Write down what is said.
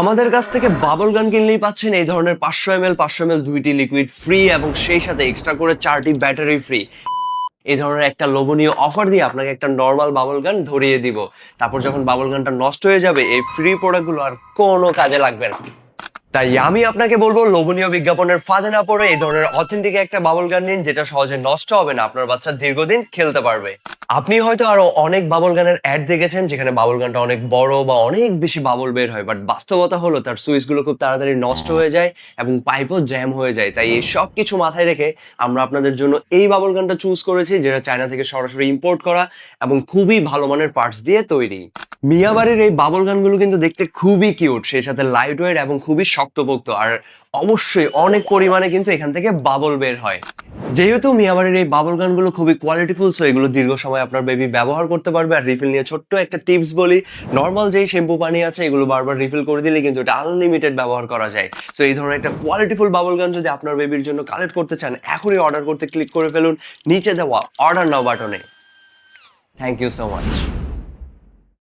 আমাদের কাছ থেকে বাবল গান কিনলেই পাচ্ছেন এই ধরনের 500 ml দুইটি লিকুইড ফ্রি এবং সেই সাথে এক্সট্রা করে 4টি ব্যাটারি ফ্রি। এই ধরনের একটা লোভনীয় অফার দিয়ে আপনাকে একটা নর্মাল বাবল গান ধরিয়ে দিব। তারপর যখন বাবল গানটা নষ্ট হয়ে যাবে এই ফ্রি প্রোডাক্টগুলো আর কোনো কাজে লাগবে না। তাই আমি আপনাকে বলবো লোভনীয় বিজ্ঞাপনের ফাঁদে না পড়ে এই ধরনের অথেন্টিক একটা বাবল গান নিন, যেটা সহজে নষ্ট হবে না, আপনার বাচ্চা দীর্ঘদিন খেলতে পারবে। আপনি হয়তো আরো অনেক বাবল গানের অ্যাড দেখেছেন যেখানে বাবল গানটা অনেক বড় বা অনেক বেশি বাবল বের হয়, বাট বাস্তবতা হলো তার সুইচগুলো খুব তাড়াতাড়ি নষ্ট হয়ে যায় এবং পাইপও জ্যাম হয়ে যায়। তাই এই সব কিছু মাথায় রেখে আমরা আপনাদের জন্য এই বাবল গানটা চুজ করেছি, যেটা চায়না থেকে সরাসরি ইম্পোর্ট করা এবং খুবই ভালো মানের পার্টস দিয়ে তৈরি। মিয়াবাড়ির এই বাবল গানগুলো কিন্তু দেখতে খুবই কিউট, সেই সাথে লাইট ওয়েট এবং খুবই শক্তপোক্ত, আর অবশ্যই অনেক পরিমাণে কিন্তু এখান থেকে বাবল বের হয়। যেহেতু মিয়াবাড়ির এই বাবল গানগুলো খুবই কোয়ালিটিফুল, সো এগুলো দীর্ঘ সময় আপনার বেবি ব্যবহার করতে পারবে। আর রিফিল নিয়ে ছোট্ট একটা টিপস বলি, নর্মাল যেই শ্যাম্পু পানি আছে এগুলো বারবার রিফিল করে দিলে কিন্তু এটা আনলিমিটেড ব্যবহার করা যায়। সো এই ধরনের একটা কোয়ালিটিফুল বাবল গান যদি আপনার বেবির জন্য কালেক্ট করতে চান, এখনই অর্ডার করতে ক্লিক করে ফেলুন নিচে দেওয়া অর্ডার নাও বাটনে। Thank you so much.